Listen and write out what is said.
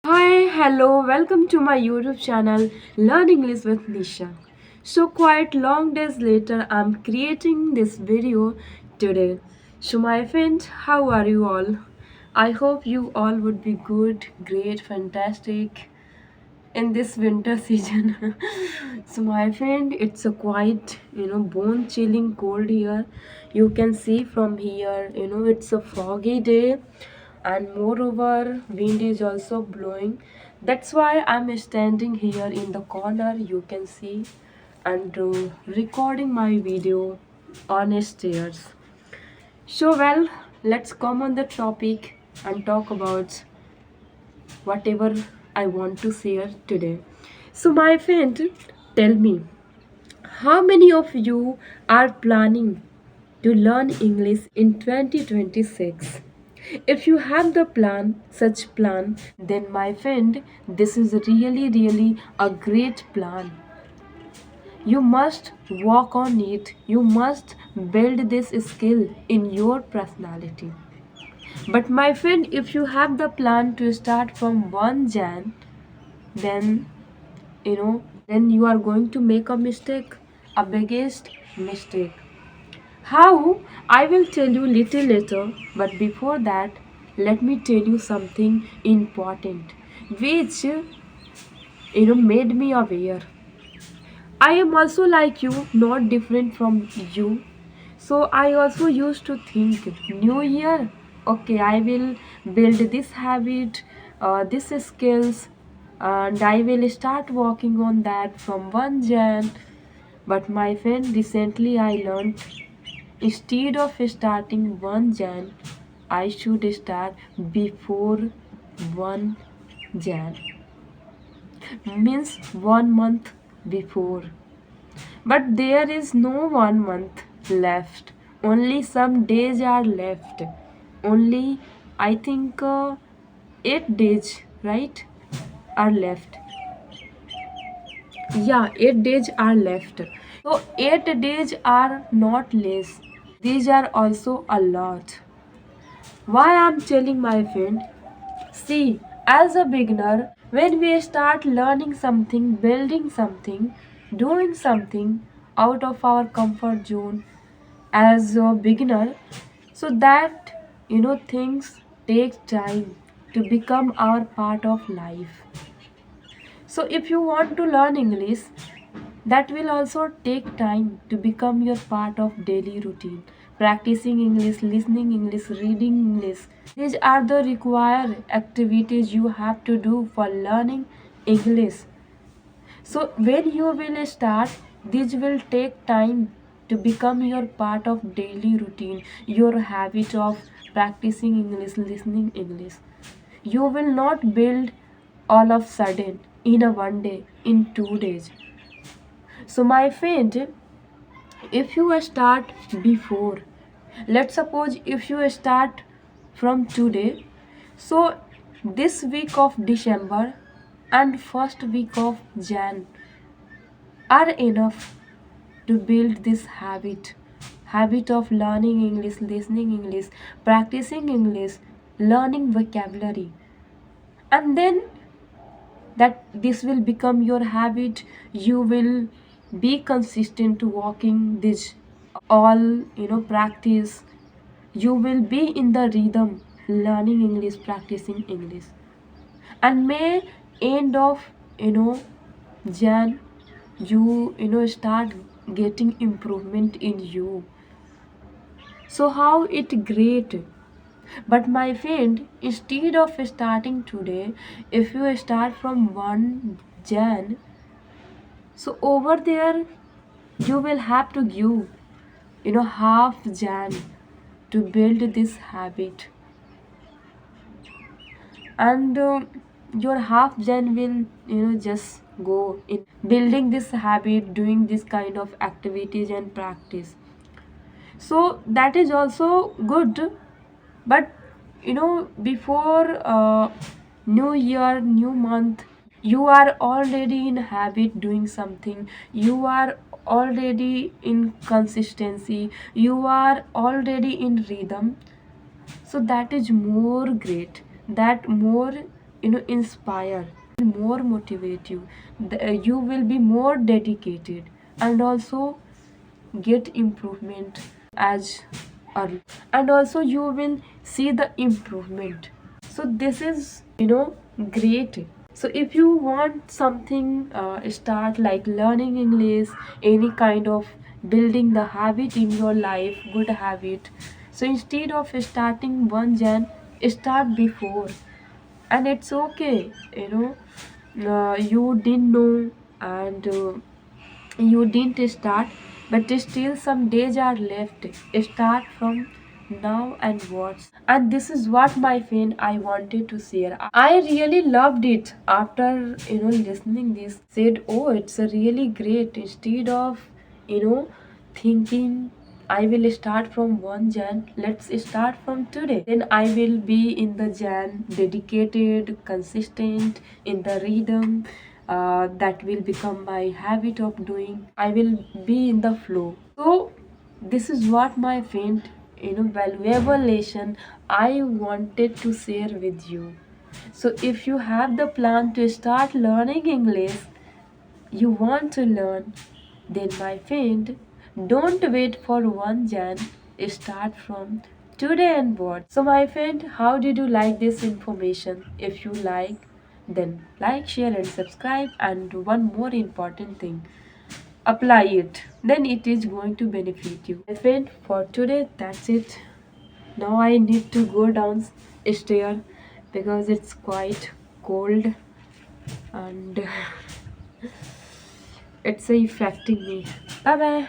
Hi, hello, welcome to my YouTube channel Learn English with Nisha. So, quite long days later, I'm creating this video today. So, my friends, how are you all? I hope you all would be good, great, fantastic in this winter season. So, my friend, it's a quite bone chilling cold here. You can see from here, it's a foggy day, and moreover wind is also blowing. That's why I'm standing here in the corner, you can see, and recording my video on stairs. So well, let's come on the topic and talk about whatever I want to share today. So my friend, tell me, how many of you are planning to learn English in 2026? If you have the such plan, then my friend, this is really a great plan. You must work on it. You must build this skill in your personality. But my friend, if you have the plan to start from 1 Jan, then then you are going to make a mistake, a biggest mistake. How? I will tell you little later, but before that, let me tell you something important, which made me aware. I am also like you, not different from you. So I also used to think, New Year, okay, I will build this habit, this skills, and I will start working on that from 1 Jan. But my friend, recently I learned instead of starting 1 Jan, I should start before 1 Jan, means 1 month before. But there is no 1 month left. Only some days are left. Only, I think, 8 days, right? Are left. Yeah, 8 days are left. So, 8 days are not less. These are also a lot. Why I'm telling my friend? See, as a beginner, when we start learning something, building something, doing something out of our comfort zone as a beginner, so that things take time to become our part of life. So if you want to learn English, that will also take time to become your part of daily routine. Practicing English, listening English, reading English. These are the required activities you have to do for learning English. So when you will start, this will take time to become your part of daily routine, your habit of practicing English, listening English. You will not build all of sudden in a 1 day, in 2 days. So my friend, if you start before, let's suppose if you start from today, so this week of December and first week of Jan are enough to build this habit of learning English, listening English, practicing English, learning vocabulary. And then that this will become your habit, you will be consistent to walking this all practice. You will be in the rhythm, learning English, practicing English, and may end of Jan, start getting improvement in you. So how it great. But my friend, instead of starting today, if you start from 1 Jan, so over there you will have to give half Jan to build this habit, and your half Jan will just go in building this habit, doing this kind of activities and practice. So that is also good. But before new year, new month, you are already in habit doing something, you are already in consistency, you are already in rhythm. So that is more great, that more inspire, more motivate you. You will be more dedicated, and also get improvement as early, and also you will see the improvement. So this is great. So if you want something, start like learning English, any kind of building the habit in your life, good habit. So instead of starting 1 Jan, start before. And it's okay, you didn't know, and you didn't start, but still some days are left. Start from now and onwards. And this is what my friend I wanted to share. I really loved it after listening this. Said, oh, it's a really great. Instead of you know thinking I will start from 1 Jan. Let's start from today. Then I will be in the Jan, dedicated, consistent, in the rhythm. That will become my habit of doing. I will be in the flow. So this is what my friend, valuable lesson I wanted to share with you. So if you have the plan to start learning English, you want to learn, then my friend, don't wait for 1 Jan. Start from today and what. So my friend, how did you like this information? If you like, then like, share and subscribe. And one more important thing, apply it. Then it is going to benefit you. My friend, for today, that's it. Now I need to go downstairs because it's quite cold, and it's affecting me. Bye bye.